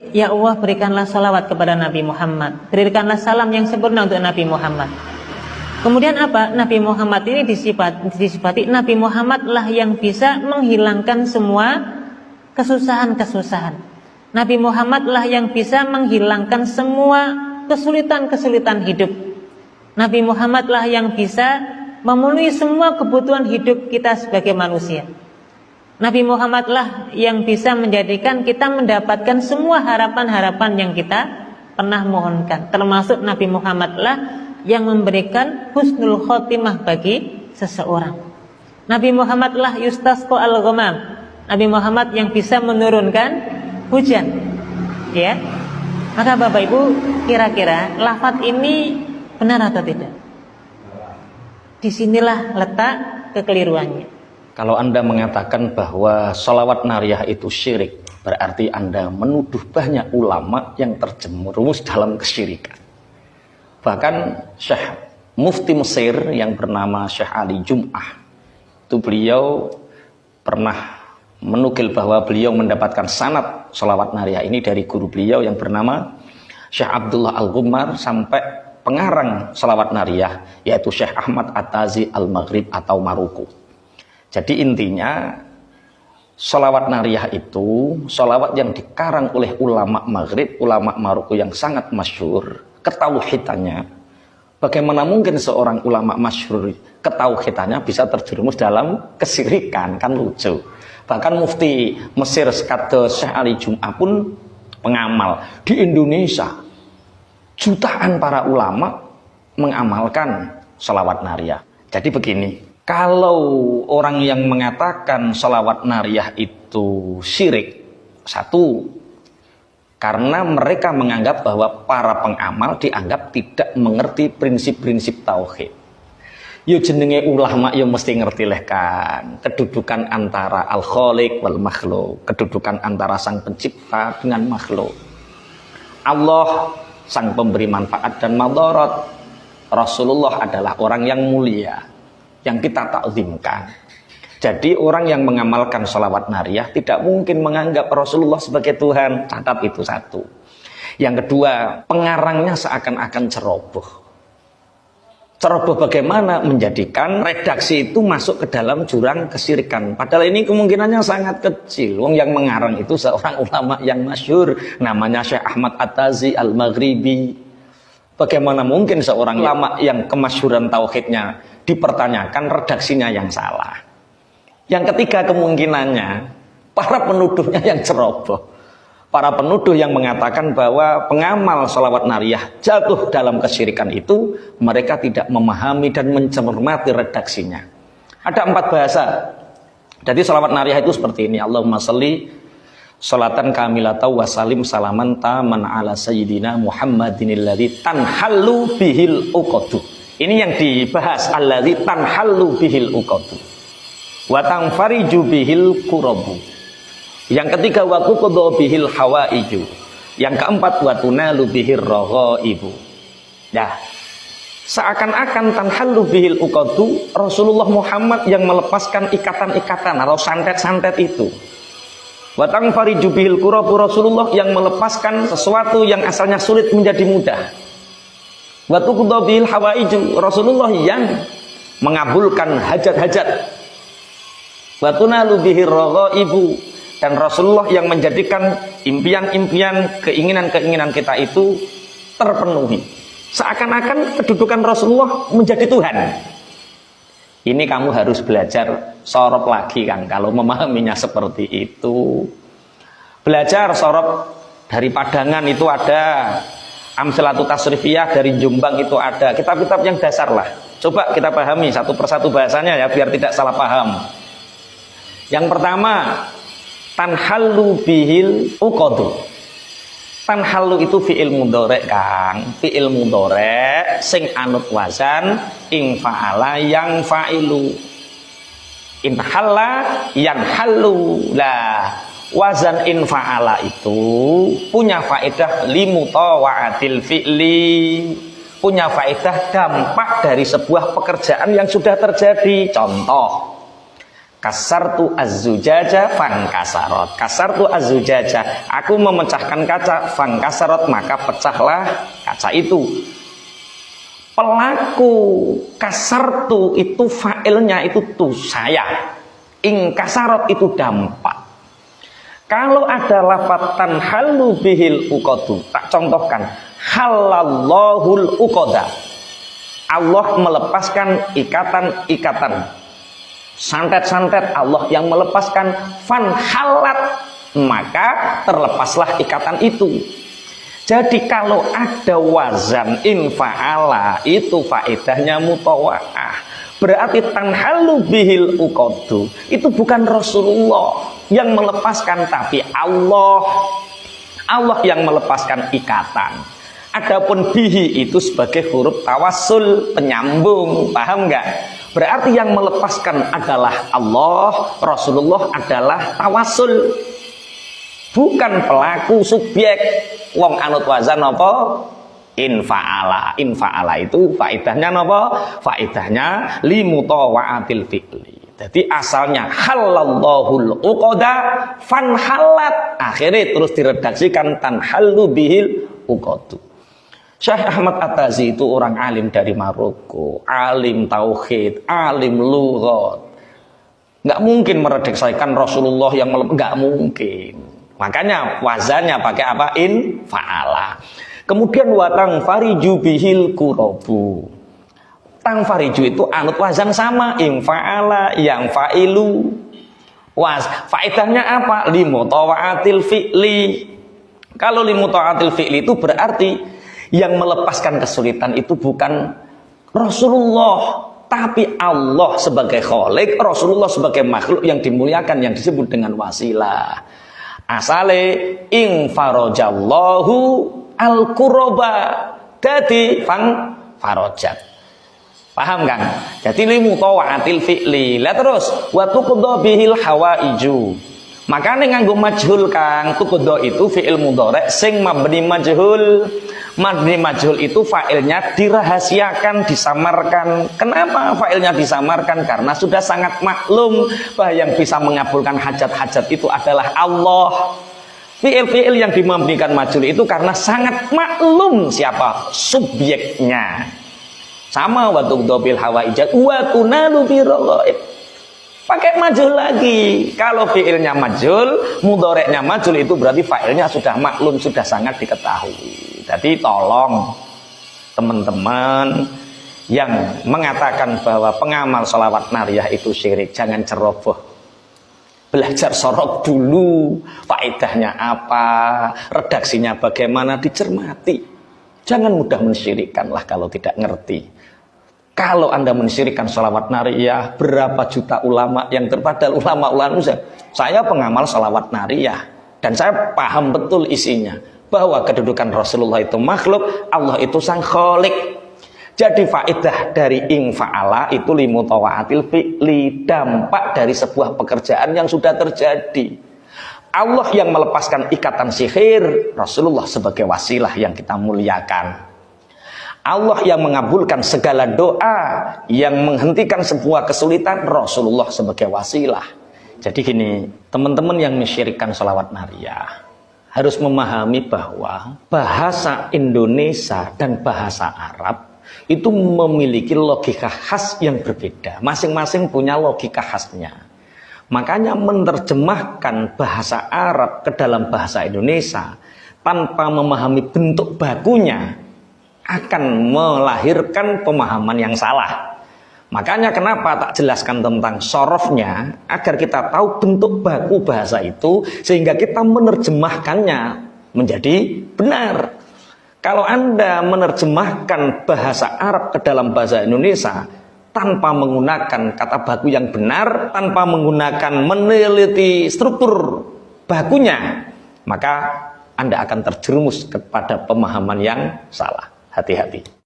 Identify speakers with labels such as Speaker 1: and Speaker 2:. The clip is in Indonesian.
Speaker 1: Ya Allah, berikanlah salawat kepada Nabi Muhammad, berikanlah salam yang sempurna untuk Nabi Muhammad. Kemudian apa? Nabi Muhammad ini disifati Nabi Muhammad lah yang bisa menghilangkan semua kesusahan-kesusahan. Nabi Muhammad lah yang bisa menghilangkan semua kesulitan-kesulitan hidup. Nabi Muhammad lah yang bisa memenuhi semua kebutuhan hidup kita sebagai manusia. Nabi Muhammad lah yang bisa menjadikan kita mendapatkan semua harapan-harapan yang kita pernah mohonkan. Termasuk Nabi Muhammad lah yang memberikan husnul khotimah bagi seseorang. Nabi Muhammad lah yustasqa al-ghamam. Nabi Muhammad yang bisa menurunkan hujan. Ya. Maka Bapak Ibu, kira-kira lafaz ini benar atau tidak? Disinilah letak kekeliruannya.
Speaker 2: Kalau Anda mengatakan bahwa sholawat nariyah itu syirik, berarti Anda menuduh banyak ulama yang terjerumus dalam kesyirikan. Bahkan Syekh Mufti Mesir yang bernama Syekh Ali Jum'ah, itu beliau pernah menukil bahwa beliau mendapatkan sanad sholawat nariyah ini dari guru beliau yang bernama Syekh Abdullah Al-Ghummar sampai pengarang sholawat nariyah, yaitu Syekh Ahmad At-Tazi Al-Maghrib atau Maruku. Jadi intinya sholawat nariyah itu sholawat yang dikarang oleh ulama Maghrib, ulama Maroko yang sangat masyhur ketauhidannya. Bagaimana mungkin seorang ulama masyhur ketauhidannya bisa terjerumus dalam kesyirikan? Kan lucu. Bahkan Mufti Mesir sekaligus Syekh Ali Jum'ah pun pengamal. Di Indonesia jutaan para ulama mengamalkan sholawat nariyah. Jadi begini, kalau orang yang mengatakan sholawat nariyah itu syirik, satu, karena mereka menganggap bahwa para pengamal dianggap tidak mengerti prinsip-prinsip tauhid. Yo jenenge ulama yo mesti ngerti leh kan kedudukan antara al-khaliq wal makhluk, kedudukan antara sang pencipta dengan makhluk. Allah sang pemberi manfaat dan madarat, Rasulullah adalah orang yang mulia yang kita takzimkan. Jadi orang yang mengamalkan sholawat nariyah tidak mungkin menganggap Rasulullah sebagai Tuhan. Catat itu satu. Yang kedua, pengarangnya seakan-akan ceroboh. Ceroboh bagaimana? Menjadikan redaksi itu masuk ke dalam jurang kesyirikan. Padahal ini kemungkinannya sangat kecil. Wong yang mengarang itu seorang ulama yang masyhur, namanya Syekh Ahmad At-Tazi Al-Maghribi. Bagaimana mungkin seorang ulama yang kemasyhuran tauhidnya dipertanyakan redaksinya yang salah? Yang ketiga kemungkinannya para penuduhnya yang ceroboh, para penuduh yang mengatakan bahwa pengamal sholawat nariyah jatuh dalam kesyirikan itu, mereka tidak memahami dan mencermati redaksinya. Ada 4 bahasa. Jadi sholawat nariyah itu seperti ini: Allahumma sholli sholatan kamilatau wa salim salaman taman ala sayyidina Muhammadinil ladzi tanhallu bihil uqadu. Ini yang dibahas, alladzi tanhallu bihil uqadu wa tanfariju bihil kurabu. Yang ketiga wa tuqadha bihil hawaiju. Yang keempat wa tunalu bihir raghaibu. Nah, seakan-akan tanhallu bihil uqadu, Rasulullah Muhammad yang melepaskan ikatan-ikatan atau santet-santet itu. Wa tanfariju bihil kurabu, Rasulullah yang melepaskan sesuatu yang asalnya sulit menjadi mudah. Wa tuqadha bihil hawaiju, Rasulullah yang mengabulkan hajat-hajat. Wa tunalu bihir raghaibu, dan Rasulullah yang menjadikan impian-impian, keinginan-keinginan kita itu terpenuhi. Seakan-akan kedudukan Rasulullah menjadi Tuhan. Ini kamu harus belajar sorop lagi kan, kalau memahaminya seperti itu. Belajar sorop dari Padangan itu ada, Amsalatu Tasrifiyah dari Jombang itu ada, kitab-kitab yang dasar lah. Coba kita pahami satu persatu bahasanya ya, biar tidak salah paham. Yang pertama, tanhallu bihil uqadu. Tanhallu itu fi'il mudhari' Kang, fi'il mudhari' sing anut wazan ing fa'ala yang fa'ilu. In halla yanhallu. Lah, wazan in fa'ala itu punya faedah limutawa'atil fi'li, punya faedah dampak dari sebuah pekerjaan yang sudah terjadi. Contoh, Kasartu az-zujaja fankasarot. Kasartu az-zujaja, aku memecahkan kaca, fankasarot, maka pecahlah kaca itu. Pelaku kasartu itu fa'ilnya itu tuh saya. Ingkasarot itu dampak. Kalau ada lafaz tanhalu bihil uqadu, tak contohkan, halallahul uqada. Allah melepaskan ikatan-ikatan. Santet-santet Allah yang melepaskan, fanhalat, maka terlepaslah ikatan itu. Jadi kalau ada wazan infa'ala itu faedahnya mutawa'ah. Berarti tanhalu bihil uqadu itu bukan Rasulullah yang melepaskan, tapi Allah. Allah yang melepaskan ikatan. Adapun bihi itu sebagai huruf tawassul, penyambung, paham nggak? Berarti yang melepaskan adalah Allah, Rasulullah adalah tawassul, bukan pelaku subjek. Wong anut wazan apa? Infa'ala. Infa'ala itu faedahnya apa? Faedahnya limutawa'atil fi'li. Jadi asalnya halallahul uqada fanhalat, akhirnya terus diredaksikan tanhallu bihil uqadu. Syekh Ahmad At-Tazi itu orang alim dari Maroko, alim tauhid, alim lughat. Nggak mungkin meredaksikan Rasulullah yang nggak mungkin. Makanya wazannya pakai apa? In fa'ala. Kemudian watang fariju bihil kurobu. Tang fariju itu anut wazan sama, in fa'ala, yang fa'ilu. Faedahnya apa? Limutawa'atil fi'li. Kalau limutawa'atil fi'li itu berarti yang melepaskan kesulitan itu bukan Rasulullah, tapi Allah sebagai khalik, Rasulullah sebagai makhluk yang dimuliakan, yang disebut dengan wasilah. Asale ing farajallahu al-quraba, dadi fang farajat. Paham kan? Jadi limutawa'atil fi'li. Lah terus wa tuqda bihil hawaiju. Makanya nganggo majhul Kang, tuqda itu fi'il mudhari' sing mabni majhul. Mabni majhul itu fa'ilnya dirahasiakan, disamarkan. Kenapa fa'ilnya disamarkan? Karena sudah sangat maklum bahwa yang bisa mengabulkan hajat-hajat itu adalah Allah. Fi'il-fi'il yang dimabnikan majhul itu karena sangat maklum siapa subjeknya. Sama wa tuqda bil hawaijat wa tunalu biraghaib. Pakai majhul lagi. Kalau fi'ilnya majhul, mudhari'nya majhul, itu berarti fa'ilnya sudah maklum, sudah sangat diketahui. Jadi tolong teman-teman yang mengatakan bahwa pengamal sholawat nariyah itu syirik, jangan ceroboh. Belajar sorok dulu, faedahnya apa, redaksinya bagaimana, dicermati. Jangan mudah mensyirikkan lah kalau tidak ngerti. Kalau Anda mensyirikkan sholawat nariyah, berapa juta ulama yang terpadal ulama-ulama saya pengamal sholawat nariyah dan saya paham betul isinya bahwa kedudukan Rasulullah itu makhluk, Allah itu sang khalik. Jadi faedah dari ing fa'ala itu limutawa'atil fi'li, dampak dari sebuah pekerjaan yang sudah terjadi. Allah yang melepaskan ikatan sihir, Rasulullah sebagai wasilah yang kita muliakan. Allah yang mengabulkan segala doa, yang menghentikan sebuah kesulitan, Rasulullah sebagai wasilah. Jadi gini, teman-teman yang mensyirikkan sholawat nariyah harus memahami bahwa bahasa Indonesia dan bahasa Arab itu memiliki logika khas yang berbeda. Masing-masing punya logika khasnya. Makanya menerjemahkan bahasa Arab ke dalam bahasa Indonesia tanpa memahami bentuk bakunya akan melahirkan pemahaman yang salah. Makanya kenapa tak jelaskan tentang sorofnya, agar kita tahu bentuk baku bahasa itu, sehingga kita menerjemahkannya menjadi benar. Kalau Anda menerjemahkan bahasa Arab ke dalam bahasa Indonesia tanpa menggunakan kata baku yang benar, tanpa menggunakan meneliti struktur bakunya, maka Anda akan terjerumus kepada pemahaman yang salah. Hati-hati.